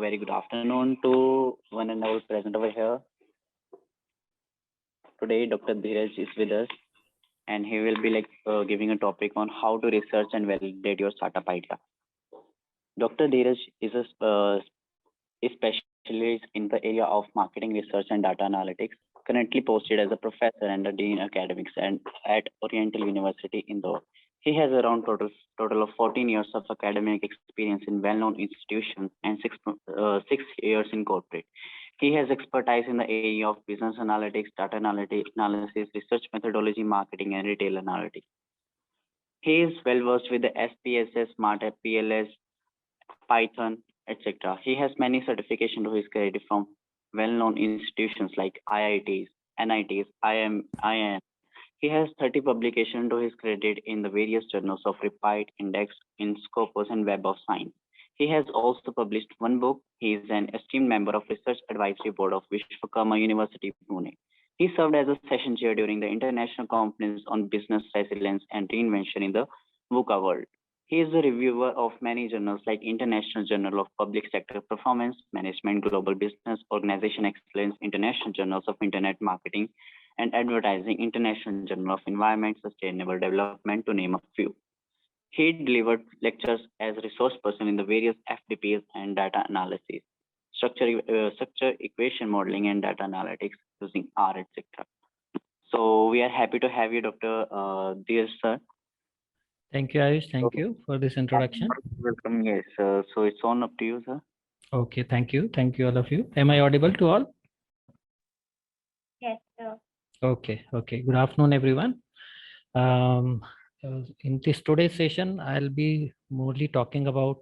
very good afternoon to one and all present over here. Today, Dr. Dheeraj is with us, and he will be giving a topic on how to research and validate your startup idea. Dr. Dheeraj is a specialist in the area of marketing research and data analytics, currently posted as a professor and a dean academics and at Oriental University, Indore. He has around total of 14 years of academic experience in well-known institutions and 6 years in corporate. He has expertise in the area of business analytics, data analysis, research methodology, marketing, and retail analytics. He is well versed with the SPSS, SmartApp, PLS, Python, etc. He has many certifications to his credit from well-known institutions like IITs, NITs, IIM. He has 30 publications to his credit in the various journals of Repeat, Index, in Scopus, and Web of Science. He has also published one book. He is an esteemed member of Research Advisory Board of Vishwakarma University, Pune. He served as a session chair during the International Conference on Business Resilience and Reinvention in the VUCA world. He is the reviewer of many journals like International Journal of Public Sector Performance Management, Global Business Organization Excellence, International Journals of Internet Marketing and Advertising, International Journal of Environment, Sustainable Development, to name a few. He delivered lectures as resource person in the various FDPs and data analysis, structure equation modeling, and data analytics using R, etc. So we are happy to have you, Dr. Dheeraj, sir. Thank you, Ayush. Thank you for this introduction. Welcome. Yes, so it's on up to you, sir. Okay, thank you. Thank you, all of you. Am I audible to all? Yes, sir. Okay. Good afternoon, everyone. In this today's session, I'll be mostly talking about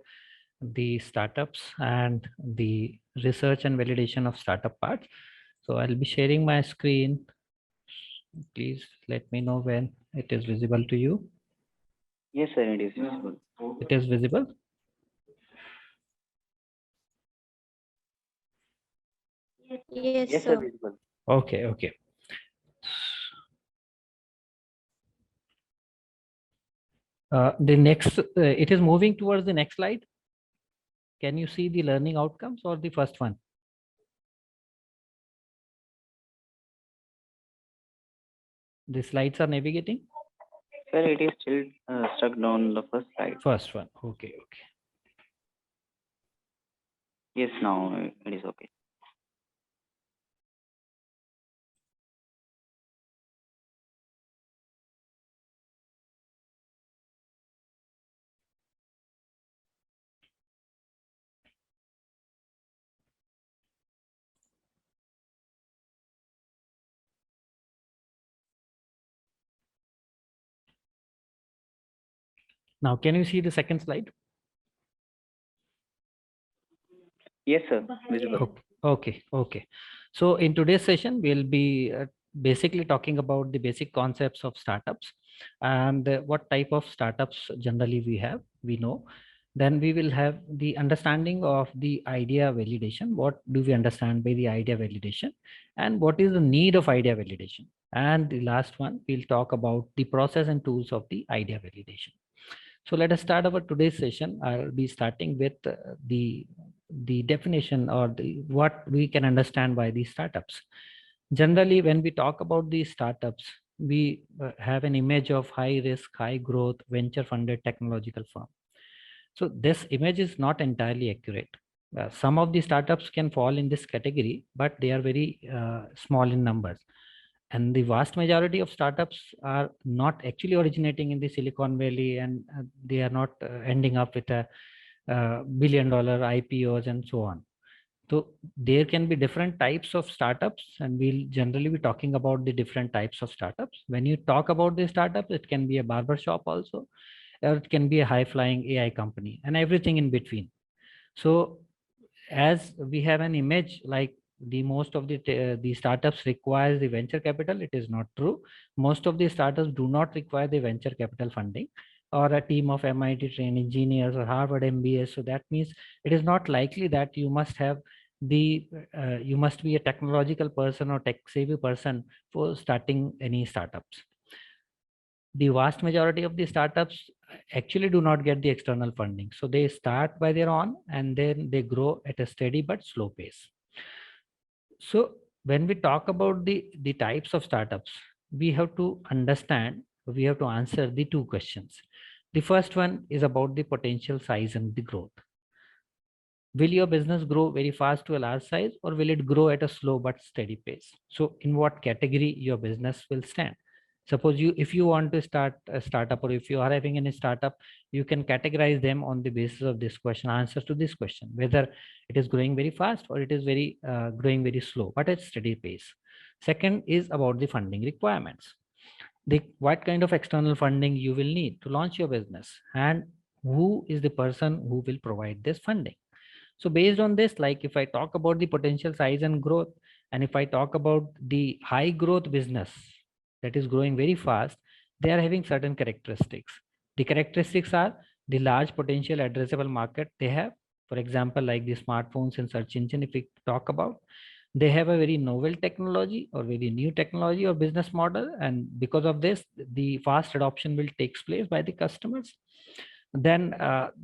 the startups and the research and validation of startup parts. So I'll be sharing my screen. Please let me know when it is visible to you. Yes, sir, it is visible. It is visible. Yes, sir, sir. visible. Okay. The next, it is moving towards the next slide. Can you see the learning outcomes or the first one? The slides are navigating? Sir, it is still stuck on the first slide. First one. Okay. Yes, now it is okay. Now, can you see the second slide? Yes, sir, visible. Okay. So in today's session, we'll be basically talking about the basic concepts of startups and what type of startups generally we know. Then we will have the understanding of the idea validation. What do we understand by the idea validation? And what is the need of idea validation? And the last one, we'll talk about the process and tools of the idea validation. So let us start our today's session. I'll be starting with the definition or what we can understand by these startups. Generally, when we talk about these startups, we have an image of high risk, high growth, venture funded technological firm. So this image is not entirely accurate. Some of the startups can fall in this category, but they are very small in numbers. And the vast majority of startups are not actually originating in the Silicon Valley, and they are not ending up with a billion-dollar IPOs and so on. So there can be different types of startups, and we'll generally be talking about the different types of startups. When you talk about the startups, it can be a barber shop also, or it can be a high-flying AI company, and everything in between. So as we have an image like the most of the startups requires the venture capital, it is not true. Most of the startups do not require the venture capital funding or a team of MIT trained engineers or Harvard MBA. So that means it is not likely that you must have you must be a technological person or tech savvy person for starting any startups. The vast majority of the startups actually do not get the external funding. So they start by their own and then they grow at a steady but slow pace. So when we talk about the types of startups, we have to understand, we have to answer the two questions. The first one is about the potential size and the growth. Will your business grow very fast to a large size, or will it grow at a slow but steady pace? So in what category your business will stand? Suppose if you want to start a startup, or if you are having any startup, you can categorize them on the basis of this question, answers to this question, whether it is growing very fast or it is very growing very slow but at steady pace. Second is about the funding requirements. What kind of external funding you will need to launch your business, and who is the person who will provide this funding. So based on this, like if I talk about the potential size and growth, and if I talk about the high growth business that is growing very fast, they are having certain characteristics. The characteristics are the large potential addressable market they have. For example, like the smartphones and search engine, if we talk about, they have a very novel technology or very new technology or business model. And because of this, the fast adoption will take place by the customers. Then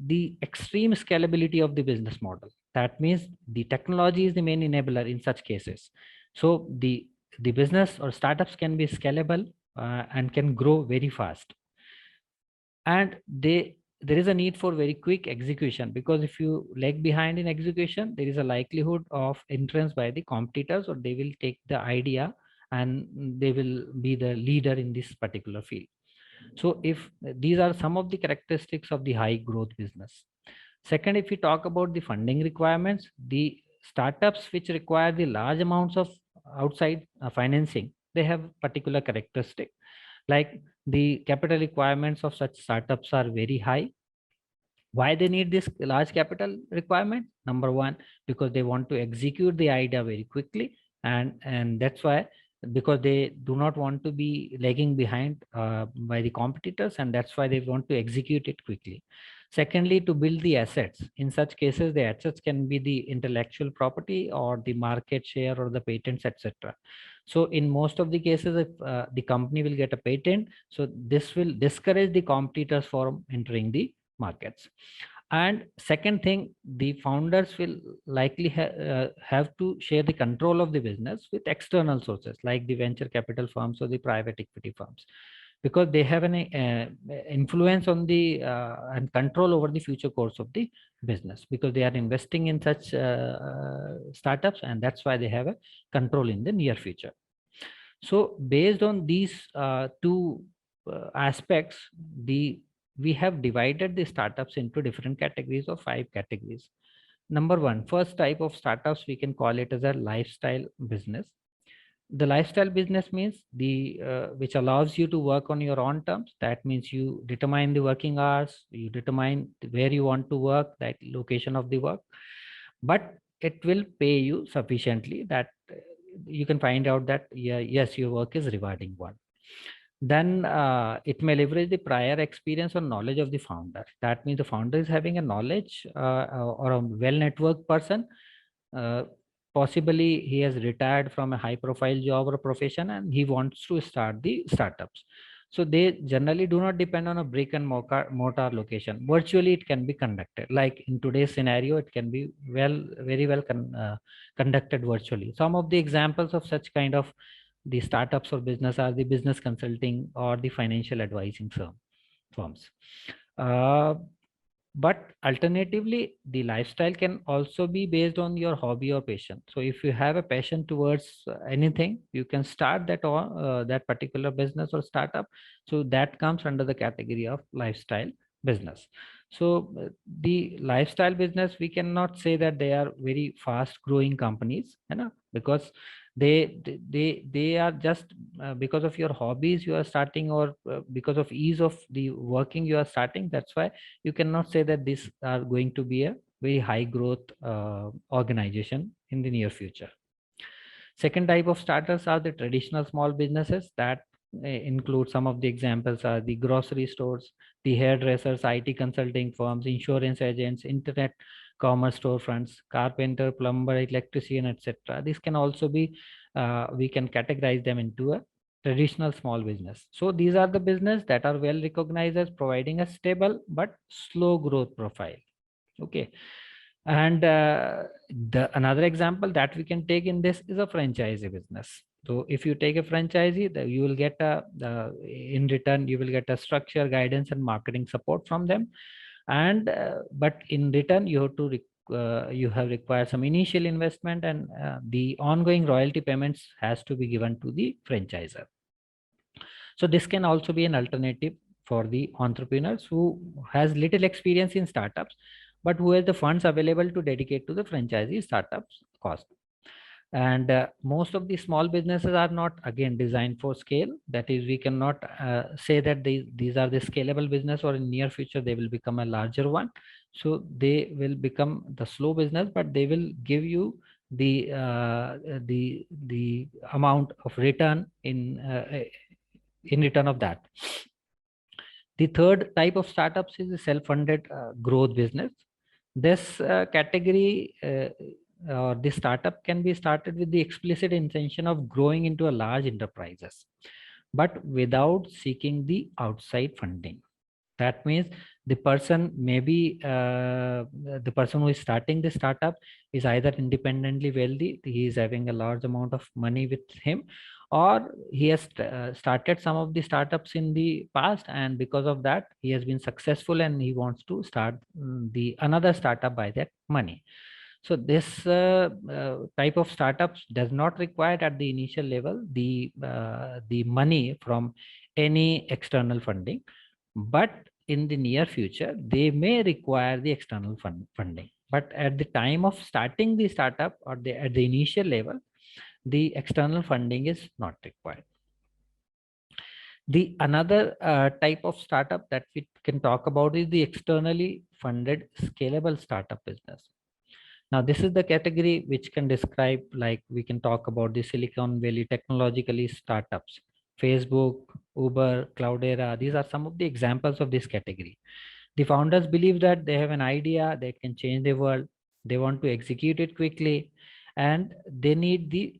the extreme scalability of the business model. That means the technology is the main enabler in such cases. So the business or startups can be scalable and can grow very fast. And there is a need for very quick execution, because if you lag behind in execution, there is a likelihood of entrance by the competitors, or they will take the idea and they will be the leader in this particular field. So if these are some of the characteristics of the high growth business. Second, if we talk about the funding requirements, the startups which require the large amounts of outside financing, they have particular characteristic. Like the capital requirements of such startups are very high. Why they need this large capital requirement? Number one, because they want to execute the idea very quickly, and that's why, because they do not want to be lagging behind by the competitors, and that's why they want to execute it quickly. Secondly, to build the assets. In such cases, the assets can be the intellectual property or the market share or the patents, etc. So in most of the cases, if the company will get a patent, so this will discourage the competitors from entering the markets. And second thing, the founders will likely have to share the control of the business with external sources like the venture capital firms or the private equity firms, because they have an influence on the and control over the future course of the business, because they are investing in such startups, and that's why they have a control in the near future. So based on these two aspects, we have divided the startups into different categories of 5 categories. Number one, first type of startups, we can call it as a lifestyle business. The lifestyle business means the which allows you to work on your own terms. That means you determine the working hours, you determine where you want to work, that location of the work, but it will pay you sufficiently that you can find out that, yeah, yes, your work is rewarding one. Then it may leverage the prior experience or knowledge of the founder. That means the founder is having a knowledge or a well-networked person. Uh, Possibly he has retired from a high-profile job or profession, and he wants to start the startups. So they generally do not depend on a brick and mortar location. Virtually, it can be conducted. Like in today's scenario, it can be very well conducted virtually. Some of the examples of such kind of the startups or business are the business consulting or the financial advising firms. Uh, but alternatively, the lifestyle can also be based on your hobby or passion. So if you have a passion towards anything, you can start that particular business or startup. So that comes under the category of lifestyle business. So the lifestyle business, we cannot say that they are very fast growing companies, because they are just because of your hobbies you are starting, or because of ease of the working you are starting. That's why you cannot say that these are going to be a very high growth organization in the near future. Second type of starters are the traditional small businesses that include some of the examples are the grocery stores, the hairdressers, IT consulting firms, insurance agents, internet commerce storefronts, carpenter, plumber, electrician, etc. This can also be we can categorize them into a traditional small business. So these are the business that are well recognized as providing a stable but slow growth profile. Okay. And the another example that we can take in this is a franchisee business. So if you take a franchisee, you will get a in return you will get a structure, guidance, and marketing support from them. And but in return you have to you have required some initial investment, and the ongoing royalty payments has to be given to the franchisor. So this can also be an alternative for the entrepreneurs who has little experience in startups, but who has the funds available to dedicate to the franchisee startups cost. And most of the small businesses are not again designed for scale. That is, we cannot say that these are the scalable business, or in near future they will become a larger one. So they will become the slow business, but they will give you the amount of return in return of that. The third type of startups is the self-funded growth business. This category or this startup can be started with the explicit intention of growing into a large enterprises, but without seeking the outside funding. That means the person maybe the person who is starting the startup is either independently wealthy, he is having a large amount of money with him, or he has started some of the startups in the past, and because of that he has been successful and he wants to start the another startup by that money. So this type of startups does not require at the initial level the money from any external funding, but in the near future they may require the external funding. But at the time of starting the startup, or at the initial level, the external funding is not required. The another type of startup that we can talk about is the externally funded scalable startup business. Now, this is the category which can describe, like we can talk about the Silicon Valley technologically startups, Facebook, Uber, Cloudera. These are some of the examples of this category. The founders believe that they have an idea that can change the world. They want to execute it quickly, and they need the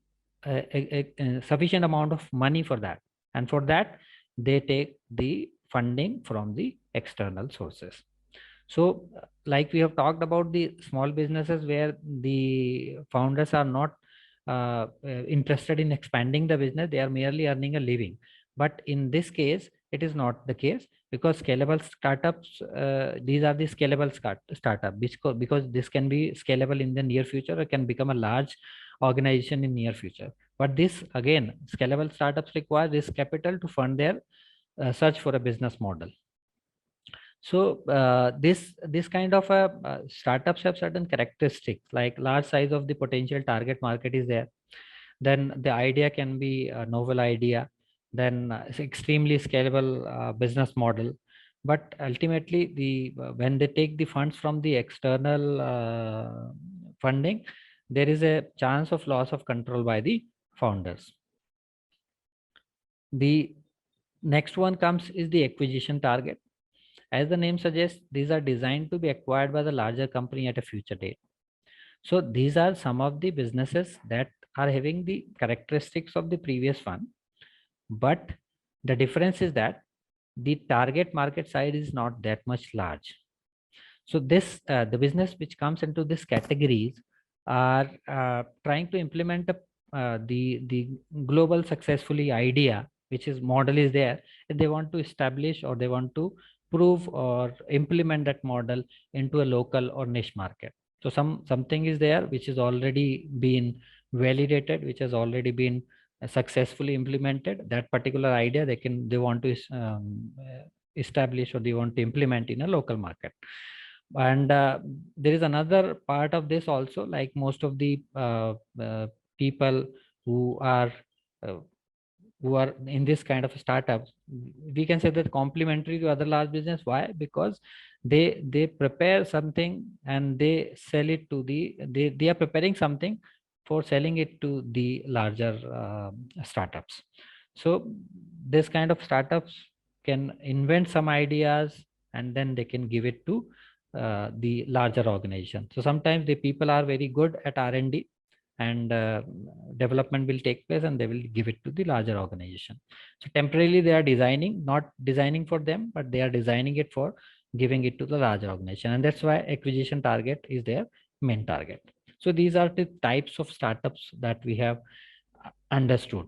sufficient amount of money for that. And for that, they take the funding from the external sources. So, like we have talked about the small businesses where the founders are not interested in expanding the business, they are merely earning a living. But in this case, it is not the case, because scalable startups, these are the scalable startup, because this can be scalable in the near future, or can become a large organization in near future. But this again, scalable startups require this capital to fund their search for a business model. So this kind of startups have certain characteristics, like large size of the potential target market is there. Then the idea can be a novel idea. Then it's extremely scalable business model. But ultimately, when they take the funds from the external funding, there is a chance of loss of control by the founders. The next one comes is the acquisition target. As the name suggests, these are designed to be acquired by the larger company at a future date. So these are some of the businesses that are having the characteristics of the previous one, but the difference is that the target market size is not that much large. So this the business which comes into this categories are trying to implement the global successfully idea, which is model is there, and they want to establish, or they want to prove or implement that model into a local or niche market. So something is there which has already been validated, which has already been successfully implemented. That particular idea they want to establish, or they want to implement in a local market. And there is another part of this also, like most of the people who are uh, who are in this kind of startups, we can say that complementary to other large business. Why? Because they prepare something and they sell it to they are preparing something for selling it to the larger startups. So this kind of startups can invent some ideas, and then they can give it to the larger organization. So sometimes the people are very good at R&D, and development will take place, and they will give it to the larger organization. So temporarily they are designing, not designing for them, but they are designing it for giving it to the larger organization, and that's why acquisition target is their main target. So these are the types of startups that we have understood.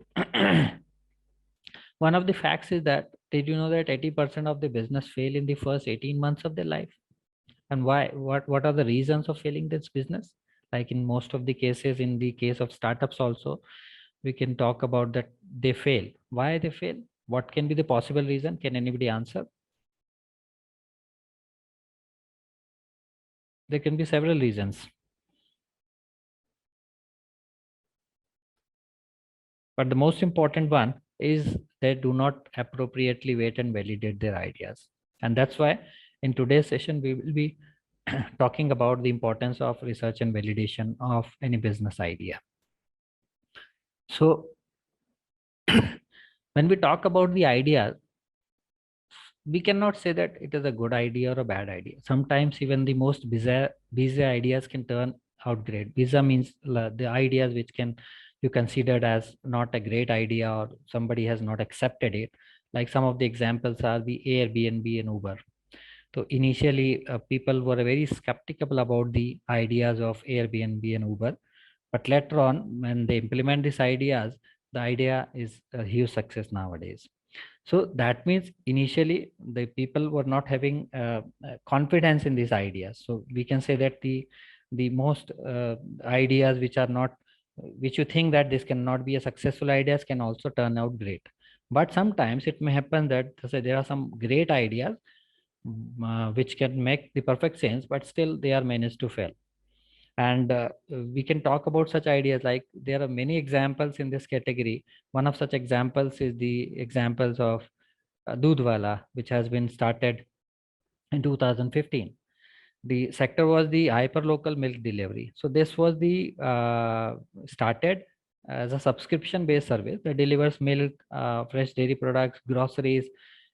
One of the facts is that, did you know that 80% of the business fail in the first 18 months of their life? And why? What are the reasons of failing this business? Like in most of the cases, in the case of startups also, we can talk about that they fail. Why they fail? What can be the possible reason? Can anybody answer? There can be several reasons. But the most important one is they do not appropriately wait and validate their ideas. And that's why in today's session, we will be talking about the importance of research and validation of any business idea. So when we talk about the idea, we cannot say that it is a good idea or a bad idea. Sometimes even the most bizarre ideas can turn out great. Bizarre means the ideas which can you considered as not a great idea, or somebody has not accepted it. Like some of the examples are the Airbnb and Uber. So initially, people were very skeptical about the ideas of Airbnb and Uber, but later on, when they implement these ideas, the idea is a huge success nowadays. So that means initially the people were not having confidence in these ideas. So we can say that the most ideas which are not, which you think that this cannot be a successful ideas, can also turn out great. But sometimes it may happen that say there are some great ideas which can make the perfect sense, but still they are managed to fail. And we can talk about such ideas, like there are many examples in this category. One of such examples is the examples of Dudwala, which has been started in 2015. The sector was the hyperlocal milk delivery. So this was the started as a subscription based service that delivers milk, fresh dairy products, groceries,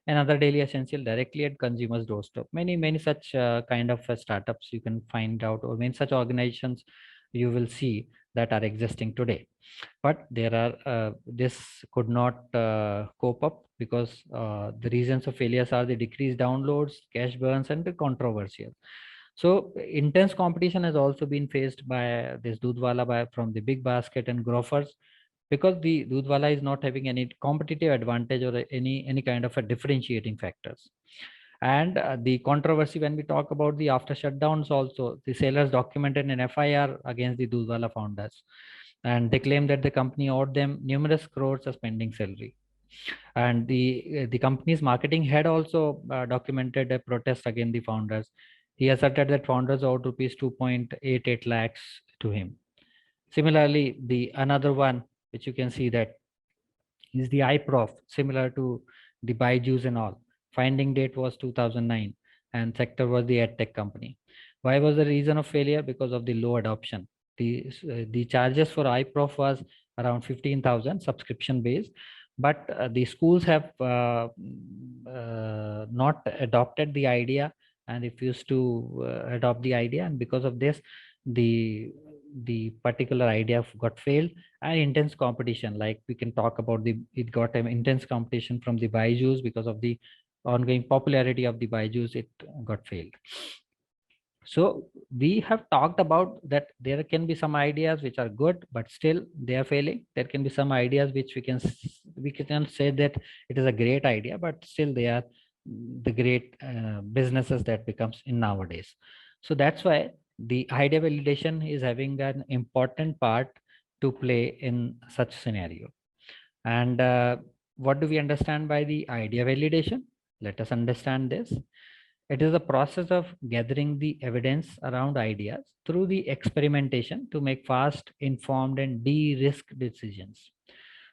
and other daily essential directly at consumers doorstep. Many such kind of startups you can find out, or many such organizations you will see that are existing today. But there are this could not cope up, because the reasons of failures are the decreased downloads, cash burns, and the controversial. So intense competition has also been faced by this Dudwala from the big basket and grocers, because the Dudwala is not having any competitive advantage or any kind of a differentiating factors. And the controversy, when we talk about the after shutdowns also, the sellers documented an FIR against the Dudwala founders, and they claim that the company owed them numerous crores as pending salary. And the company's marketing head also documented a protest against the founders. He asserted that founders owed rupees 2.88 lakhs to him. Similarly, the another one which you can see that is the iProf, similar to the Byju's and all. Finding date was 2009, and sector was the EdTech company. Why was the reason of failure? Because of the low adoption. The charges for iProf was around 15,000 subscription based, but the schools have not adopted the idea and refused to adopt the idea, and because of this, the particular idea got failed. And intense competition, like we can talk about it got an intense competition from the Byju's. Because of the ongoing popularity of the Byju's, it got failed. So we have talked about that there can be some ideas which are good, but still they are failing. There can be some ideas which we can say that it is a great idea, but still they are the great businesses that becomes in nowadays. So that's why the idea validation is having an important part to play in such scenario. And what do we understand by the idea validation? Let us understand this. It is a process of gathering the evidence around ideas through the experimentation to make fast, informed, and de-risk decisions.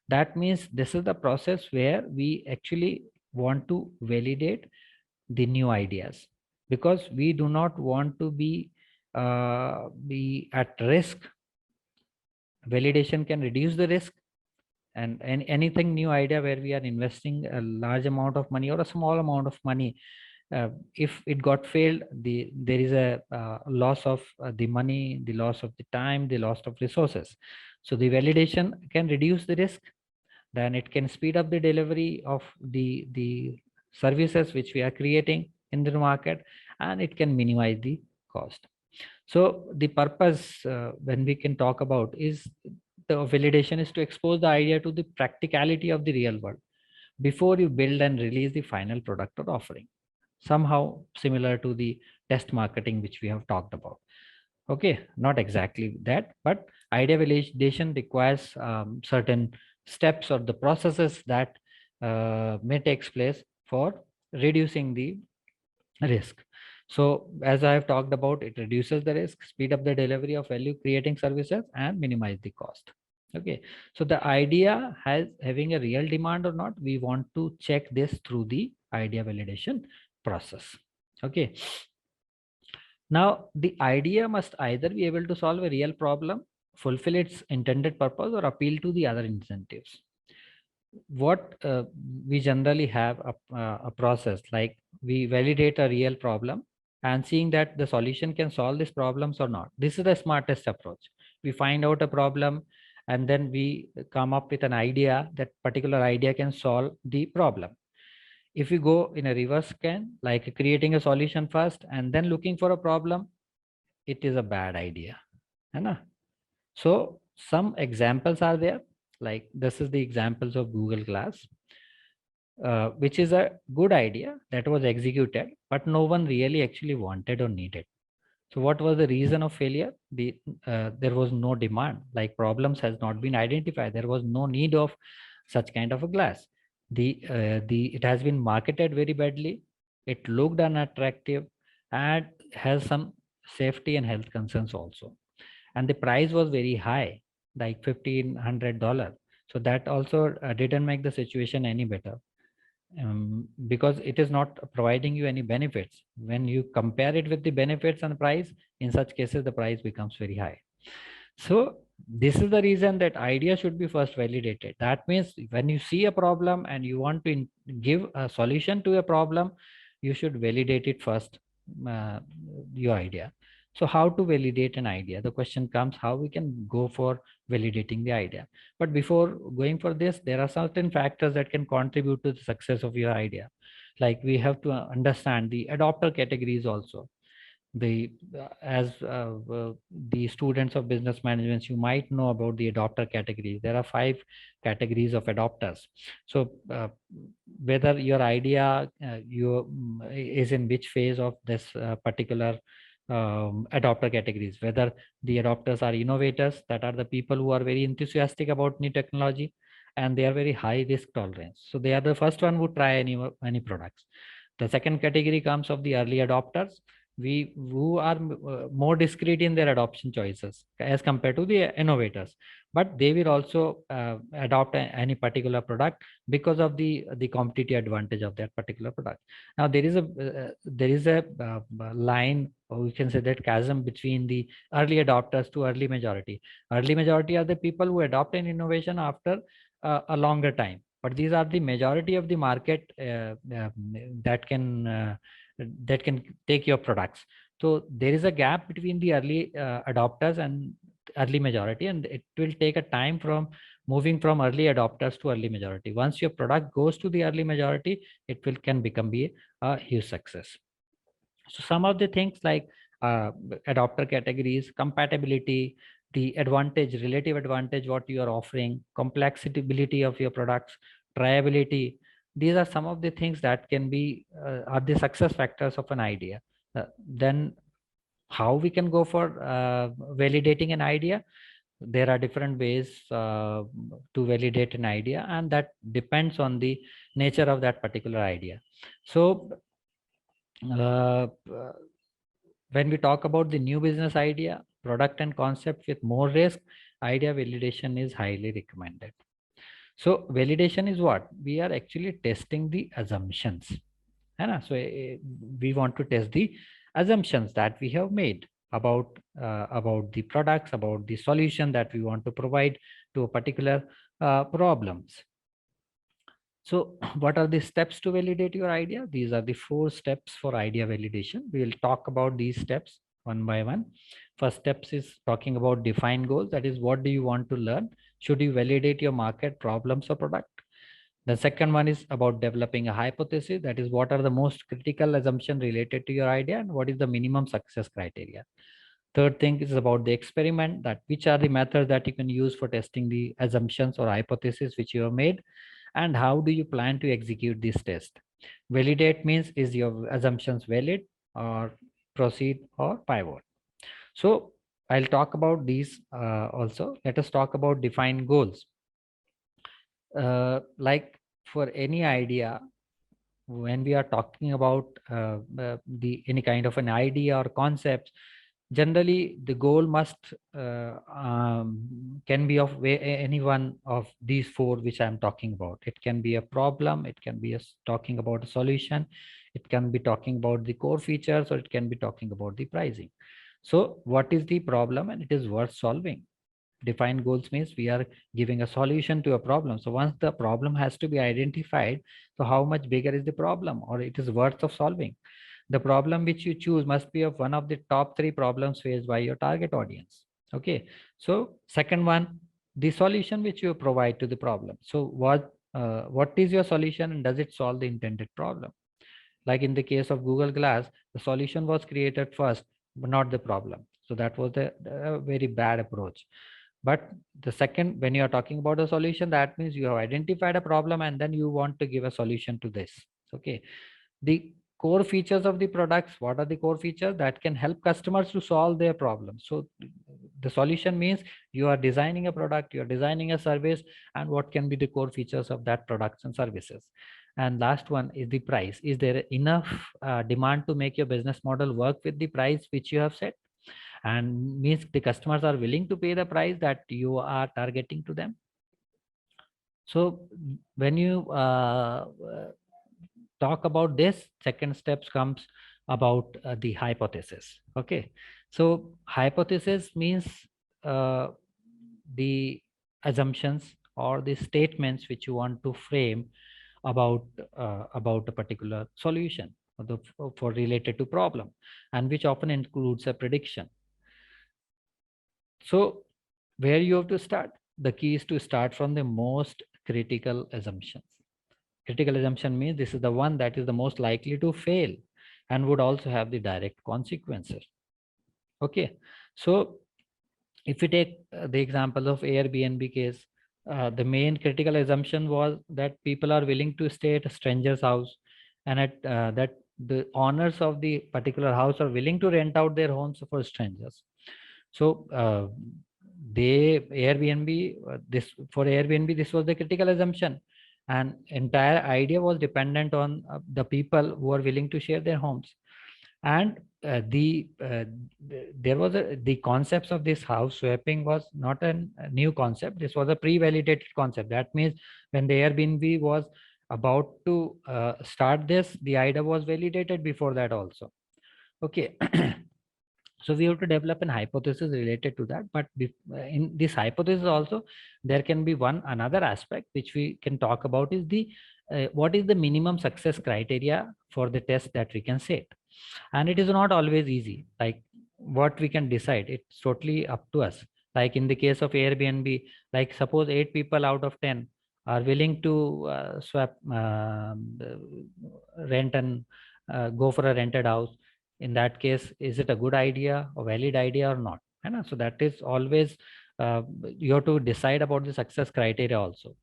That means this is the process where we actually want to validate the new ideas, because we do not want to be at risk. Validation can reduce the risk, and anything new idea where we are investing a large amount of money or a small amount of money, if it got failed, there is a loss of the money, the loss of the time, the loss of resources. So the validation can reduce the risk, then it can speed up the delivery of the services which we are creating in the market, and it can minimize the cost. So the purpose, when we can talk about, is the validation is to expose the idea to the practicality of the real world before you build and release the final product or offering, somehow similar to the test marketing which we have talked about. Okay, not exactly that, but idea validation requires certain steps or the processes that may take place for reducing the risk. So as I have talked about, it reduces the risk, speed up the delivery of value creating services, and minimize the cost. Okay, so the idea has having a real demand or not, we want to check this through the idea validation process. Okay, now the idea must either be able to solve a real problem, fulfill its intended purpose, or appeal to the other incentives. What we generally have a process like we validate a real problem and seeing that the solution can solve these problems or not. This is the smartest approach. We find out a problem and then we come up with an idea, that particular idea can solve the problem. If we go in a reverse scan, like creating a solution first and then looking for a problem, it is a bad idea, है ना? So some examples are there, like this is the examples of Google Glass, which is a good idea that was executed, but no one really actually wanted or needed. So what was the reason of failure? There was no demand, like problems has not been identified. There was no need of such kind of a glass. It has been marketed very badly. It looked unattractive and has some safety and health concerns also. And the price was very high, like $1,500. So that also didn't make the situation any better, because it is not providing you any benefits. When you compare it with the benefits and price, in such cases the price becomes very high. So this is the reason that idea should be first validated. That means when you see a problem and you want to give a solution to a problem, you should validate it first, uh, your idea. So how to validate an idea? The question comes, how we can go for validating the idea. But before going for this, there are certain factors that can contribute to the success of your idea. Like we have to understand the adopter categories also. The students of business management, you might know about the adopter categories. There are 5 categories of adopters. So whether your idea is in which phase of this particular adopter categories, whether the adopters are innovators, that are the people who are very enthusiastic about new technology and they are very high risk tolerance, so they are the first one who try any products. The second category comes of the early adopters, we who are more discreet in their adoption choices as compared to the innovators, but they will also adopt any particular product because of the competitive advantage of that particular product. Now there is a line, or we can say that chasm, between the early adopters to early majority. Early majority are the people who adopt an innovation after a longer time, but these are the majority of the market that can take your products. So there is a gap between the early adopters and early majority, and it will take a time from moving from early adopters to early majority. Once your product goes to the early majority, it will can become be a huge success. So some of the things like adopter categories, compatibility, the advantage, relative advantage, what you are offering, complexity of your products, triability. These are some of the things that can be are the success factors of an idea. Then how we can go for validating an idea? There are different ways to validate an idea, and that depends on the nature of that particular idea. So uh, when we talk about the new business idea, product and concept with more risk, idea validation is highly recommended. So validation is what? We are actually testing the assumptions. So we want to test the assumptions that we have made about the products, about the solution that we want to provide to a particular problems. So what are the steps to validate your idea? These are the 4 steps for idea validation. We will talk about these steps one by one. First steps is talking about define goals. That is, what do you want to learn? Should you validate your market, problems, or product? The second one is about developing a hypothesis. That is, what are the most critical assumptions related to your idea and what is the minimum success criteria? Third thing is about the experiment, that which are the methods that you can use for testing the assumptions or hypothesis which you have made, and how do you plan to execute this test? Validate means, is your assumptions valid, or proceed or pivot? So I'll talk about these also. Let us talk about define goals. Like for any idea, when we are talking about the any kind of an idea or concept, generally the goal must can be of any one of these 4 which I'm talking about. It can be a problem, it can be talking about a solution, it can be talking about the core features, or it can be talking about the pricing. So what is the problem and it is worth solving? Defined goals means we are giving a solution to a problem. So once the problem has to be identified, so how much bigger is the problem, or it is worth of solving? The problem which you choose must be of one of the top 3 problems faced by your target audience. Okay. So second one, the solution which you provide to the problem. So what is your solution and does it solve the intended problem? Like in the case of Google Glass, the solution was created first, but not the problem. So that was the very bad approach. But the second, when you are talking about a solution, that means you have identified a problem and then you want to give a solution to this. Okay. The core features of the products, what are the core features that can help customers to solve their problems? So the solution means you are designing a product, you are designing a service, and what can be the core features of that products and services? And last one is the price. Is there enough demand to make your business model work with the price which you have set? And means the customers are willing to pay the price that you are targeting to them. So when you talk about this, second steps comes about the hypothesis. Okay. So hypothesis means uh, the assumptions or the statements which you want to frame about a particular solution for related to problem, and which often includes a prediction. So where you have to start? The key is to start from the most critical assumptions. Critical assumption means this is the one that is the most likely to fail and would also have the direct consequences. Okay. So if we take the example of Airbnb case, the main critical assumption was that people are willing to stay at a stranger's house, and that the owners of the particular house are willing to rent out their homes for strangers. So they Airbnb this for Airbnb, this was the critical assumption, and entire idea was dependent on the people who are willing to share their homes. And there was the concepts of this house swapping was not a new concept. This was a pre-validated concept. That means when the Airbnb was about to start this, the idea was validated before that also. Okay. So we have to develop an hypothesis related to that. But in this hypothesis also, there can be another aspect which we can talk about is the what is the minimum success criteria for the test that we can set. And it is not always easy. Like what we can decide, it's totally up to us. Like in the case of Airbnb, like suppose 8 people out of 10 are willing to swap rent and go for a rented house. In that case, is it a good idea, a valid idea or not? So that is always you have to decide about the success criteria also.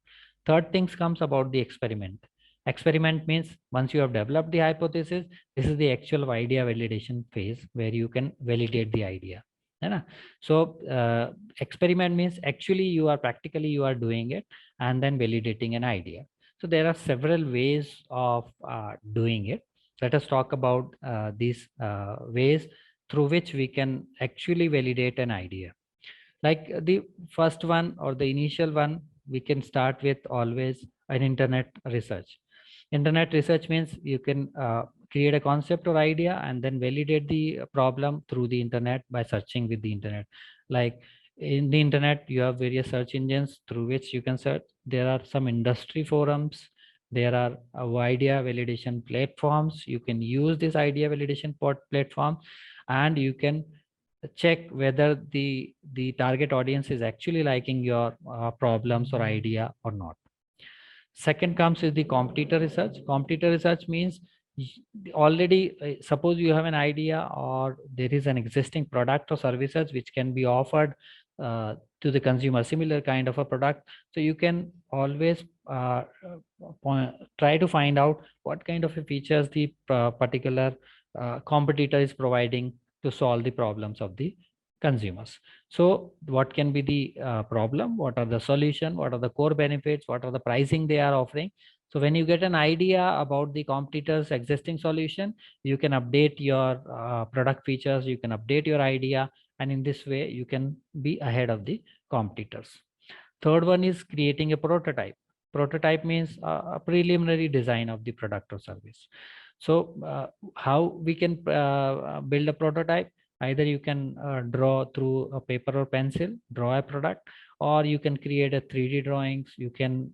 Third things comes about the experiment. Experiment means once you have developed the hypothesis, this is the actual idea validation phase where you can validate the idea. So experiment means actually you are doing it and then validating an idea. So there are several ways of doing it. Let us talk about these ways through which we can actually validate an idea. Like the first one or the initial one, we can start with always an internet research. Internet research means you can create a concept or idea and then validate the problem through the internet by searching with the internet. Like in the internet, you have various search engines through which you can search. There are some industry forums There are idea validation platforms. You can use this idea validation platform, and you can check whether the target audience is actually liking your problems or idea or not. Second comes is the competitor research. Competitor research means already suppose you have an idea or there is an existing product or services which can be offered to the consumer, similar kind of a product. So you can always try to find out what kind of features the particular competitor is providing to solve the problems of the consumers. So what can be the problem, what are the solution, what are the core benefits, what are the pricing they are offering. So when you get an idea about the competitors existing solution, you can update your product features, you can update your idea, and in this way you can be ahead of the competitors. Third one is creating a prototype. Prototype means a preliminary design of the product or service. So how we can build a prototype? Either you can draw through a paper or pencil, draw a product, or you can create a 3D drawings. You can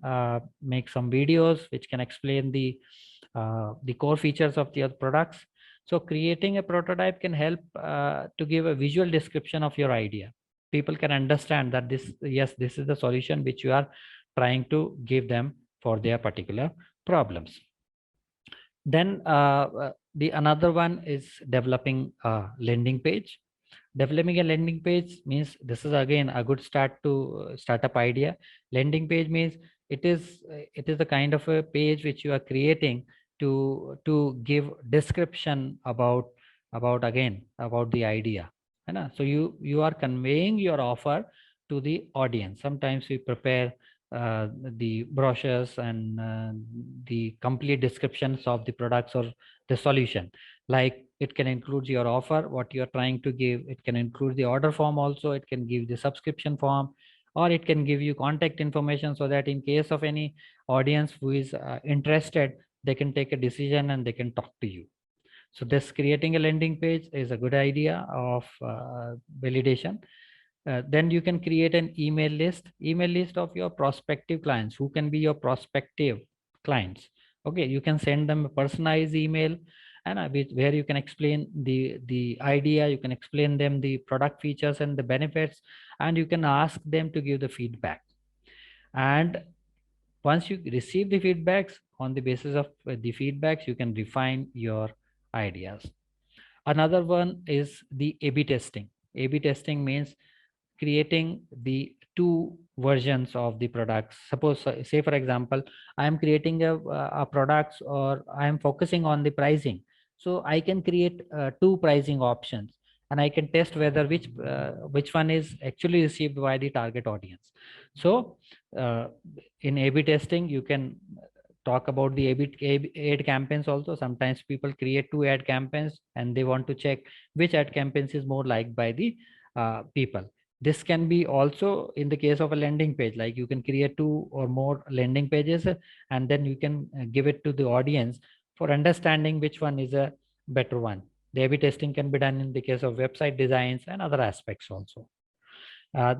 make some videos which can explain the core features of the products. So creating a prototype can help to give a visual description of your idea. People can understand that this, yes, this is the solution which you are trying to give them for their particular problems. Then the another one is developing a landing page. Developing a landing page means this is again a good start to startup idea. Landing page means it is the kind of a page which you are creating to give description about again about the idea. So you are conveying your offer to the audience. Sometimes we prepare the brochures and the complete descriptions of the products or the solution. Like it can include your offer, what you are trying to give. It can include the order form also. It can give the subscription form, or it can give you contact information so that in case of any audience who is interested, they can take a decision and they can talk to you. So this creating a landing page is a good idea of validation. Then you can create an email list of your prospective clients. Who can be your prospective clients? Okay, you can send them a personalized email, and where you can explain the idea, you can explain them the product features and the benefits, and you can ask them to give the feedback. And once you receive the feedbacks, on the basis of the feedbacks, you can refine your ideas. Another one is the A/B testing. A/B testing means creating the two versions of the products. Suppose, say for example, I am creating a products, or I am focusing on the pricing. So I can create two pricing options, and I can test whether which one is actually received by the target audience. So uh, in A/B testing, you can talk about the ad campaigns also. Sometimes people create two ad campaigns and they want to check which ad campaigns is more liked by the people. This can be also in the case of a landing page, like you can create two or more landing pages, and then you can give it to the audience for understanding which one is a better one. The A/B testing can be done in the case of website designs and other aspects also.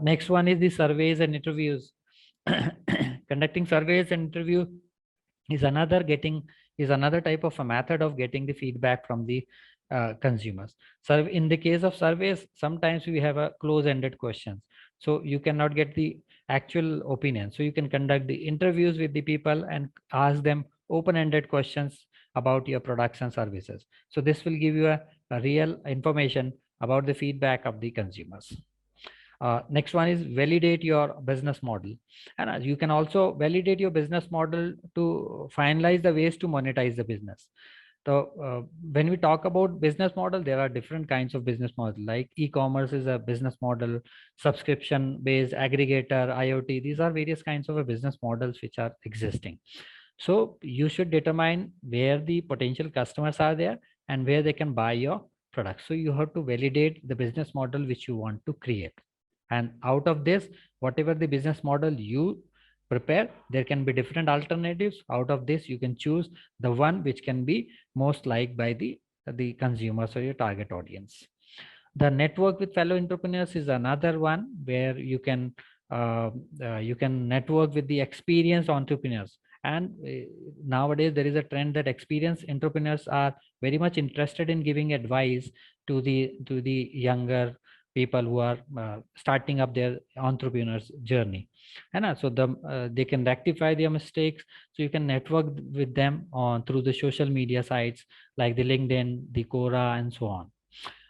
Next one is the surveys and interviews. Conducting surveys and interview is another type of a method of getting the feedback from the consumers. So in the case of surveys, sometimes we have a close-ended questions, so you cannot get the actual opinion. So you can conduct the interviews with the people and ask them open-ended questions about your products and services. So this will give you a real information about the feedback of the consumers. Next one is validate your business model. And you can also validate your business model to finalize the ways to monetize the business. So when we talk about business model, there are different kinds of business model. Like e-commerce is a business model, subscription based, aggregator, IoT. These are various kinds of business models which are existing. So you should determine where the potential customers are there and where they can buy your product. So you have to validate the business model which you want to create. And out of this, whatever the business model you prepare, there can be different alternatives. Out of this, you can choose the one which can be most liked by the consumers or your target audience. The network with fellow entrepreneurs is another one where you can network with the experienced entrepreneurs And nowadays there is a trend that experienced entrepreneurs are very much interested in giving advice to the younger people who are starting up their entrepreneurs journey. And so they can rectify their mistakes. So you can network with them on through the social media sites like the LinkedIn, the Quora, and so on.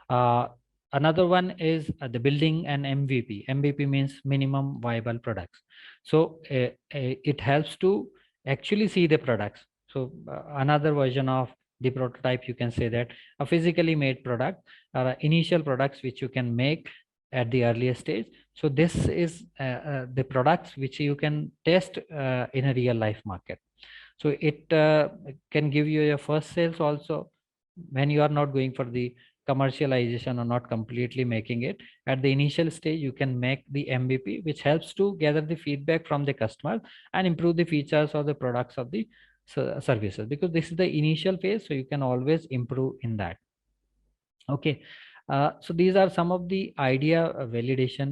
uh, Another one is the building an MVP means minimum viable products. So it helps to actually see the products. So another version of the prototype, you can say that a physically made product or initial products which you can make at the earliest stage. So this is the products which you can test in a real life market. So it can give you your first sales also when you are not going for the commercialization or not completely making it. At the initial stage, you can make the MVP, which helps to gather the feedback from the customer and improve the features or the products of the services, because this is the initial phase. So you can always improve in that. Okay. So these are some of the idea validation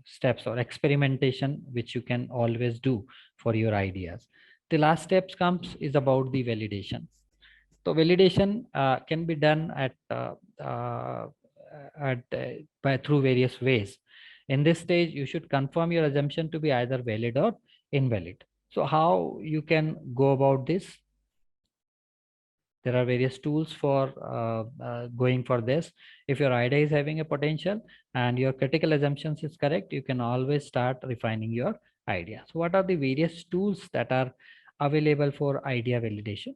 steps or experimentation which you can always do for your ideas. The last steps comes is about the validation. So validation can be done uh, through various ways. In this stage, you should confirm your assumption to be either valid or invalid. So how you can go about this? There are various tools for going for this. If your idea is having a potential and your critical assumptions is correct, you can always start refining your idea. So what are the various tools that are available for idea validation?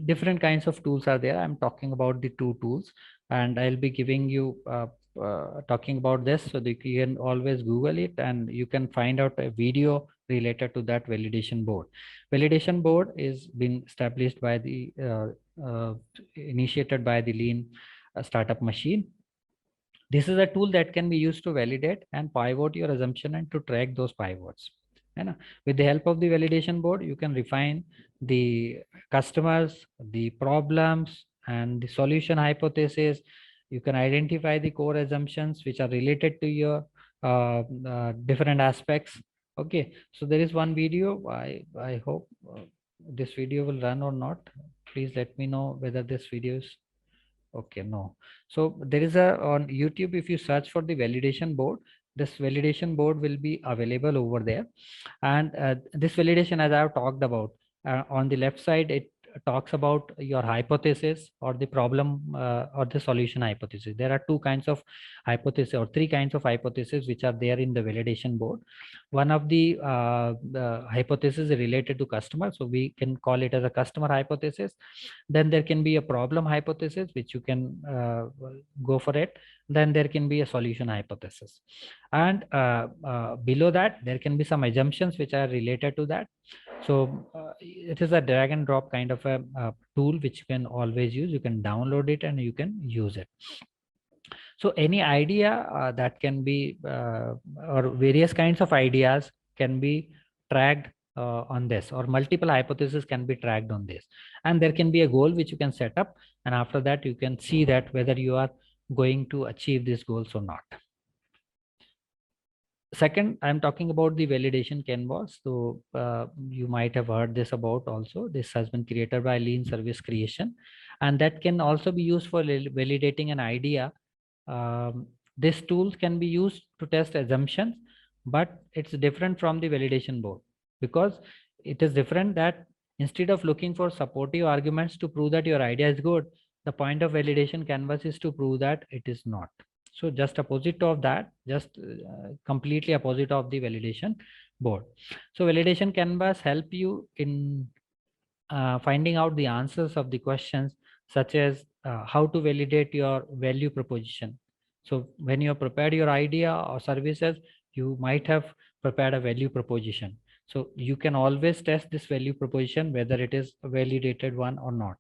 Different kinds of tools are there. I'm talking about the two tools, and I'll be giving you talking about this so that you can always Google it and you can find out a video related to that validation board. Validation board is been established by the initiated by the lean startup machine. This is a tool that can be used to validate and pivot your assumption and to track those pivots. And with the help of the validation board, you can refine the customers, the problems, and the solution hypothesis. You can identify the core assumptions which are related to your different aspects. Okay, so there is one video. I hope this video will run or not. Please let me know whether this video is okay. No. So there is a on YouTube, if you search for the validation board, this validation board will be available over there. And this validation, as I have talked about, on the left side, it talks about your hypothesis or the problem or the solution hypothesis. There are two kinds of hypothesis or three kinds of hypothesis which are there in the validation board. One of the hypothesis is related to customer, so we can call it as a customer hypothesis. Then there can be a problem hypothesis which you can go for it. Then there can be a solution hypothesis, and below that there can be some assumptions which are related to that. So it is a drag and drop kind of a tool which you can always use. You can download it and you can use it. So any idea that can be or various kinds of ideas can be tracked on this, or multiple hypotheses can be tracked on this, and there can be a goal which you can set up, and after that you can see that whether you are going to achieve these goals or not. Second, I'm talking about the validation canvas. So you might have heard this about also. This has been created by Lean Service Creation, and that can also be used for validating an idea. This tool can be used to test assumptions, but it's different from the validation board, because it is different that instead of looking for supportive arguments to prove that your idea is good, the point of validation canvas is to prove that it is not. So just opposite of that, just completely opposite of the validation board. So validation canvas help you in finding out the answers of the questions, such as how to validate your value proposition. So when you have prepared your idea or services, you might have prepared a value proposition. So you can always test this value proposition whether it is a validated one or not.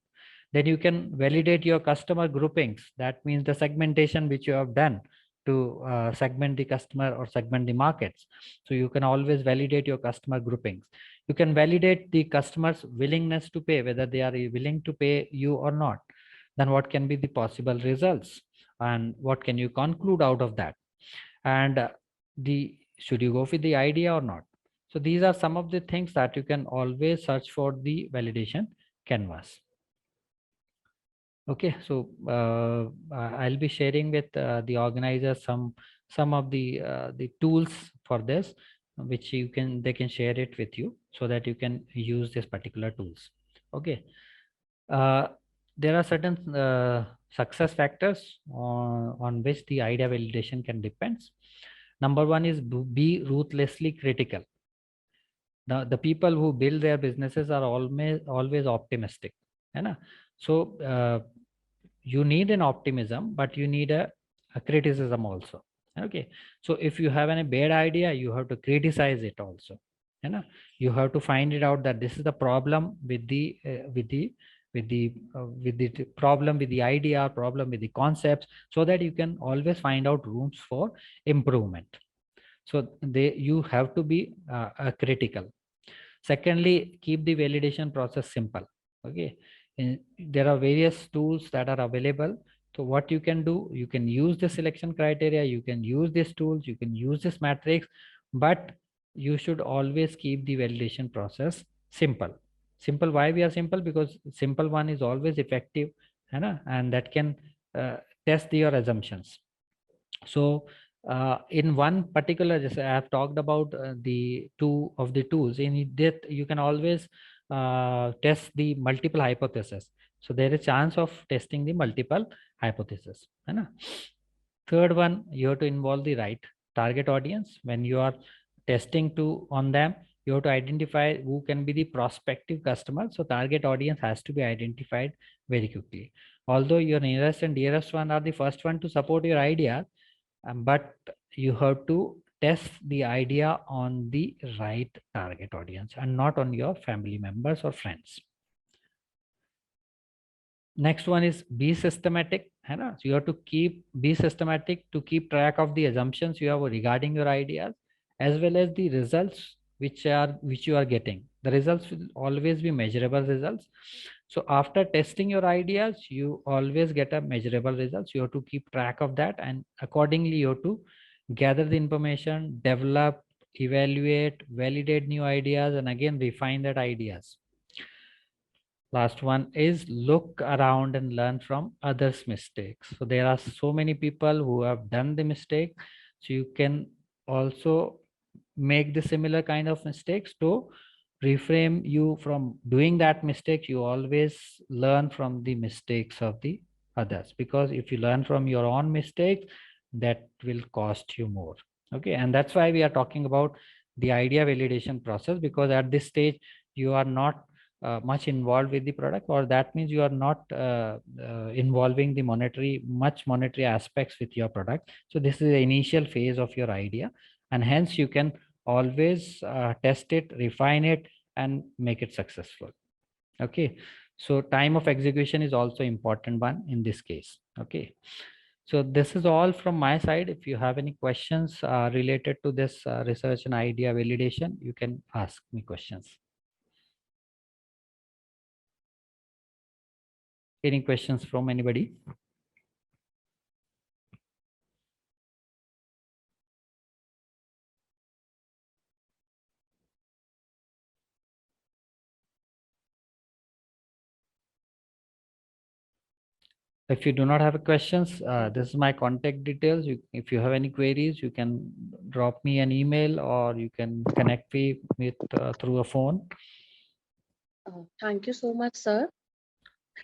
Then you can validate your customer groupings. That means the segmentation which you have done to segment the customer or segment the markets. So you can always validate your customer groupings. You can validate the customer's willingness to pay, whether they are willing to pay you or not. Then what can be the possible results, and what can you conclude out of that? And the should you go with the idea or not? So these are some of the things that you can always search for the validation canvas. Okay, so I'll be sharing with the organizers some of the tools for this, which they can share it with you so that you can use this particular tools. Okay, there are certain success factors on which the idea validation can depends. Number one is be ruthlessly critical. The people who build their businesses are always optimistic, है ना? So you need an optimism, but you need a criticism also. Okay, so if you have a bad idea, you have to criticize it also, you know. You have to find it out that this is the problem with the problem with the idea, problem with the concepts, so that you can always find out rooms for improvement. So you have to be critical. Secondly, keep the validation process simple. Okay, and there are various tools that are available. So what you can do, you can use the selection criteria, you can use these tools, you can use this matrix, but you should always keep the validation process simple. Simple, why we are simple? Because simple one is always effective, and that can test your assumptions. So in one particular, just I have talked about the two of the tools. In that, you can always test the multiple hypothesis. So there is chance of testing the multiple hypothesis. Third one, you have to involve the right target audience. When you are testing on them, you have to identify who can be the prospective customer. So target audience has to be identified very quickly. Although your nearest and dearest one are the first one to support your idea, but you have to test the idea on the right target audience and not on your family members or friends. Next one is be systematic. So you have to be systematic to keep track of the assumptions you have regarding your ideas, as well as the results which you are getting. The results will always be measurable results. So after testing your ideas, you always get a measurable results. You have to keep track of that, and accordingly you have to gather the information, develop, evaluate, validate new ideas, and again refine that ideas. Last one is look around and learn from others' mistakes. So there are so many people who have done the mistake. So you can also make the similar kind of mistakes to reframe you from doing that mistake. You always learn from the mistakes of the others, because if you learn from your own mistakes, that will cost you more. Okay, and that's why we are talking about the idea validation process, because at this stage you are not much involved with the product, or that means you are not involving the monetary aspects with your product. So this is the initial phase of your idea, and hence you can always test it, refine it, and make it successful. Okay, so time of execution is also important one in this case. Okay, so this is all from my side. If you have any questions related to this research and idea validation, you can ask me questions. Any questions from anybody? If you do not have questions, this is my contact details. If you have any queries, you can drop me an email, or you can connect me with through a phone. Thank you so much, sir,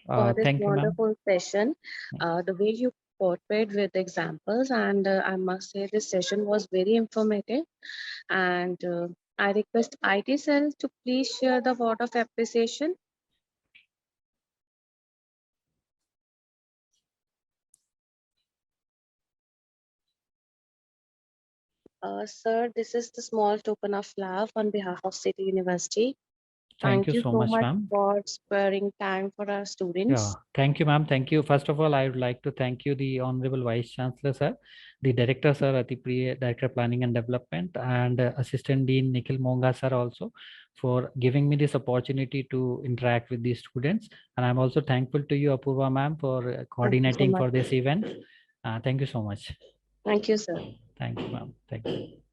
for this Thank you, ma'am. wonderful session. The way you portrayed with examples, and I must say this session was very informative. And I request IT cell to please share the word of appreciation. Sir, this is the small token of love on behalf of City University. Thank you you so so much, much ma'am. for sparing time for our students. Yeah, thank you, ma'am. Thank you. First of all, I would like to thank you, the Honorable Vice Chancellor, sir, the Director, sir, Atipriya, Director Planning and Development, and Assistant Dean Nikhil Monga, sir, also for giving me this opportunity to interact with the students. And I'm also thankful to you, Apurva, ma'am, for Thank you so coordinating much. for this event. Thank you so much. Thank you, sir. Thank you, ma'am. Thank you.